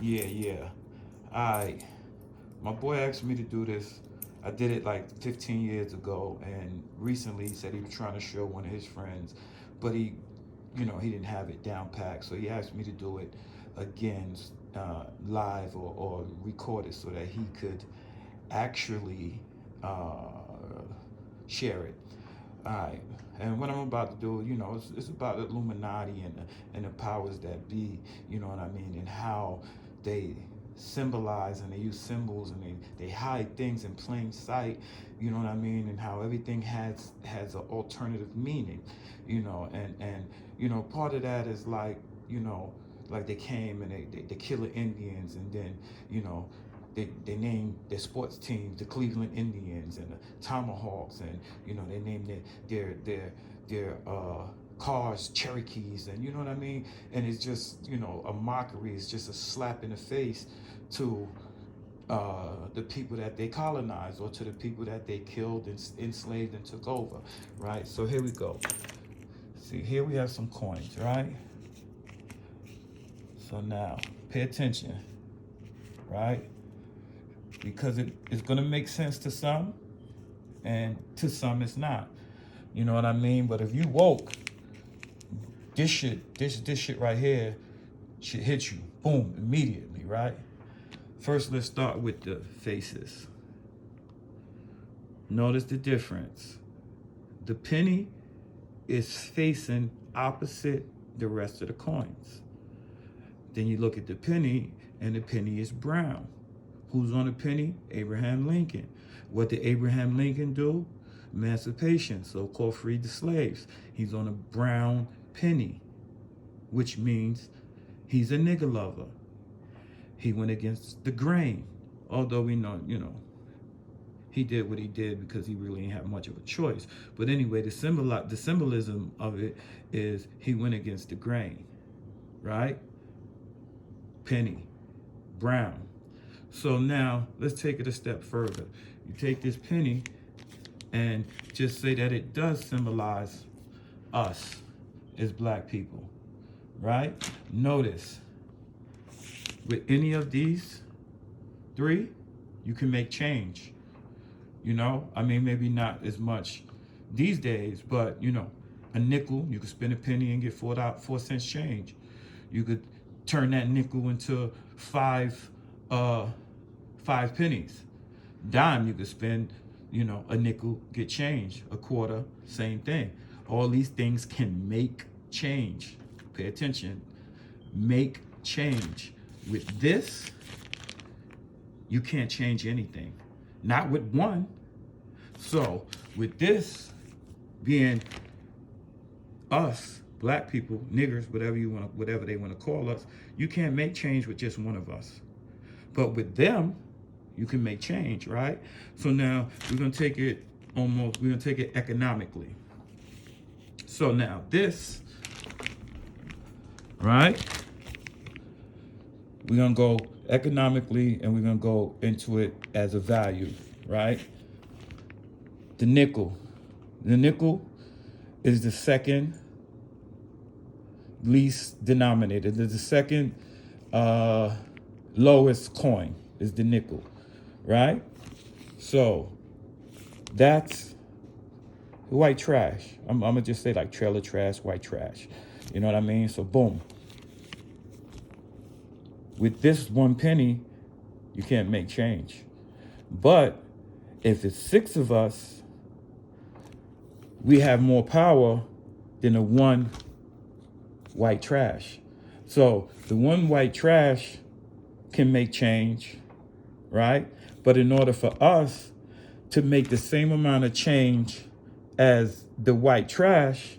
Yeah. I My boy asked me to do this. I did it like 15 years ago, and recently he said he was trying to show one of his friends, but he didn't have it down packed. So he asked me to do it again, live or record it so that he could actually share it. All right. And what I'm about to do, it's about the Illuminati and the powers that be, you know what I mean, and how they symbolize and they use symbols and they hide things in plain sight, you know what I mean, and how everything has an alternative meaning, and part of that is like they came and they kill the Indians, and then, you know, they named their sports teams the Cleveland Indians and the Tomahawks, and they named their cars Cherokees, and you know what I mean. And it's just a mockery. It's just a slap in the face to the people that they colonized, or to the people that they killed and enslaved and took over, right? So here we go. See, here we have some coins, right? So now, pay attention, right? Because it's going to make sense to some, and to some it's not. You know what I mean? But if you woke, this shit right here should hit you, boom, immediately, right? First, let's start with the faces. Notice the difference. The penny is facing opposite the rest of the coins. Then you look at the penny, and the penny is brown. Who's on the penny? Abraham Lincoln. What did Abraham Lincoln do? Emancipation, so-called freed the slaves. He's on a brown penny, which means he's a nigger lover. He went against the grain, although we know, he did what he did because he really didn't have much of a choice. But anyway, the symbolism of it is he went against the grain, right? Penny, brown. So now let's take it a step further. You take this penny and just say that it does symbolize us as black people, right? Notice, with any of these three, you can make change. I mean, maybe not as much these days, but a nickel, you could spend a penny and get 4 cents change. You could turn that nickel into five pennies. Dime, you could spend, a nickel, get change. A quarter, same thing. All these things can make change. Pay attention. Make change. With this, you can't change anything. Not with one. So with this being us, black people, niggers, whatever they want to call us, you can't make change with just one of us. But with them, you can make change, right? So now we're gonna take it economically. So now this, right? We're gonna go economically, and we're gonna go into it as a value, right? The nickel. The nickel is the second least denominator. The second lowest coin is the nickel, right? So that's white trash. I'm gonna just say like trailer trash, white trash. You know what I mean? So boom. With this 1 penny, you can't make change. But if it's 6 of us, we have more power than the 1 white trash. So the 1 white trash can make change, right? But in order for us to make the same amount of change as the white trash,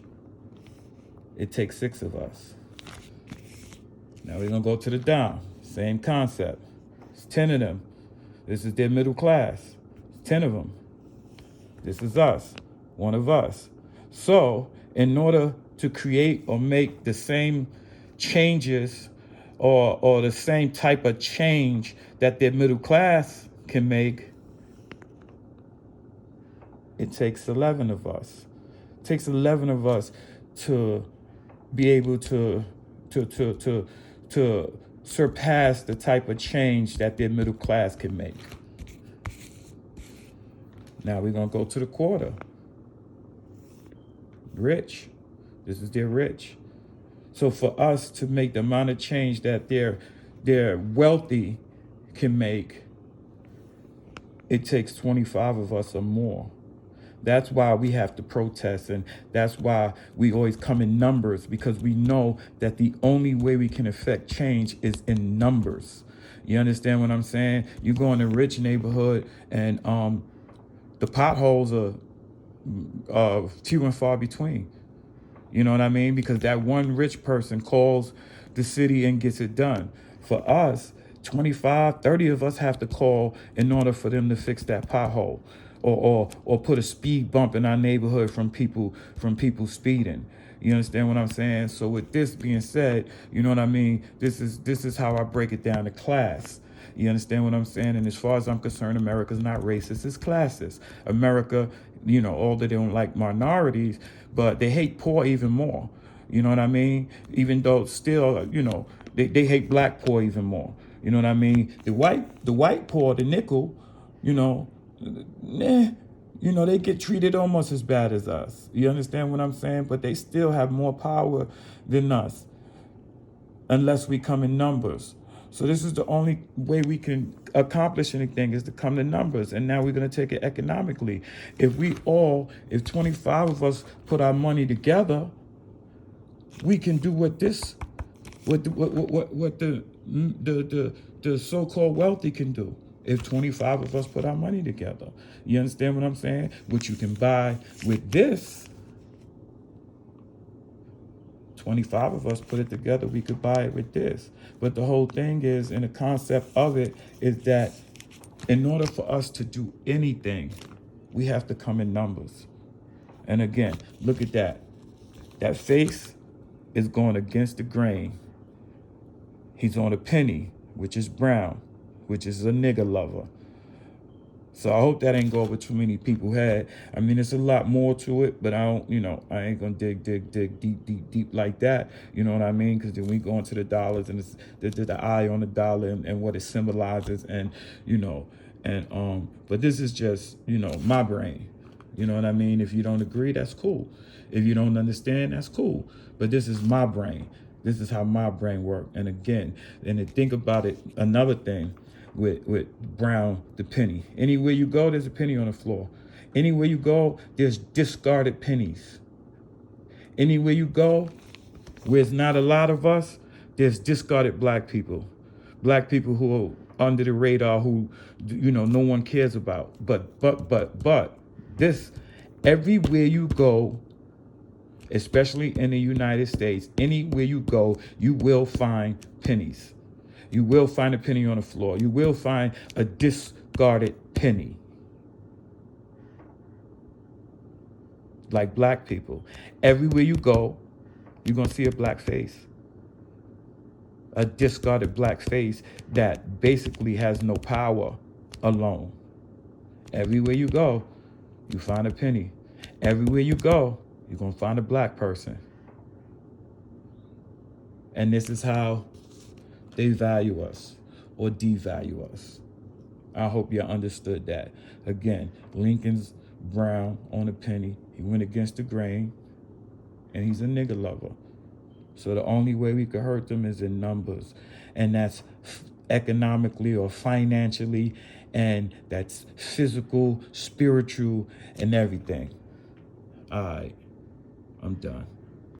it takes 6 of us. Now we're gonna go to the dime. Same concept. It's 10 of them. This is their middle class. It's 10 of them. This is us, one of us. So in order to create or make the same changes or the same type of change that their middle class can make, it takes 11 of us. It takes 11 of us to be able to surpass the type of change that their middle class can make. Now we're going to go to the quarter. Rich. This is their rich. So for us to make the amount of change that their wealthy can make, it takes 25 of us or more. That's why we have to protest, and that's why we always come in numbers, because we know that the only way we can affect change is in numbers. You understand what I'm saying? You go in a rich neighborhood and the potholes are few and far between. You know what I mean? Because that one rich person calls the city and gets it done. For us, 25, 30 of us have to call in order for them to fix that pothole, or put a speed bump in our neighborhood from people speeding. You understand what I'm saying? So with this being said, you know what I mean? This is how I break it down to class. You understand what I'm saying? And as far as I'm concerned, America's not racist, it's classist. America, although they don't like minorities, but they hate poor even more. You know what I mean? Even though still, they hate black poor even more. You know what I mean? The white poor, the nickel, they get treated almost as bad as us. You understand what I'm saying? But they still have more power than us, unless we come in numbers. So this is the only way we can accomplish anything, is to come to numbers. And now we're going to take it economically. If 25 of us put our money together, we can do what the so-called wealthy can do. If 25 of us put our money together, you understand what I'm saying? What you can buy with this, 25 of us put it together, we could buy it with this. But the whole thing is, and the concept of it is that in order for us to do anything, we have to come in numbers. And again, look at that. That face is going against the grain. He's on a penny, which is brown, which is a nigger lover. So I hope that ain't go over too many people's head. I mean, it's a lot more to it, but I ain't gonna dig deep like that. You know what I mean? Because then we go into the dollars and it's the eye on the dollar and what it symbolizes, and but this is just my brain. You know what I mean? If you don't agree, that's cool. If you don't understand, that's cool. But this is my brain. This is how my brain works. And again, and to think about it, another thing. With brown, the penny. Anywhere you go, there's a penny on the floor. Anywhere you go, there's discarded pennies. Anywhere you go, where it's not a lot of us, there's discarded black people. Black people who are under the radar, who no one cares about. But this, everywhere you go, especially in the United States, anywhere you go, you will find pennies. You will find a penny on the floor. You will find a discarded penny. Like black people. Everywhere you go, you're going to see a black face. A discarded black face that basically has no power alone. Everywhere you go, you find a penny. Everywhere you go, you're going to find a black person. And this is how they value us or devalue us. I hope you understood that. Again, Lincoln's brown on a penny. He went against the grain, and he's a nigger lover. So the only way we could hurt them is in numbers. And that's economically or financially, and that's physical, spiritual, and everything. All right, I'm done.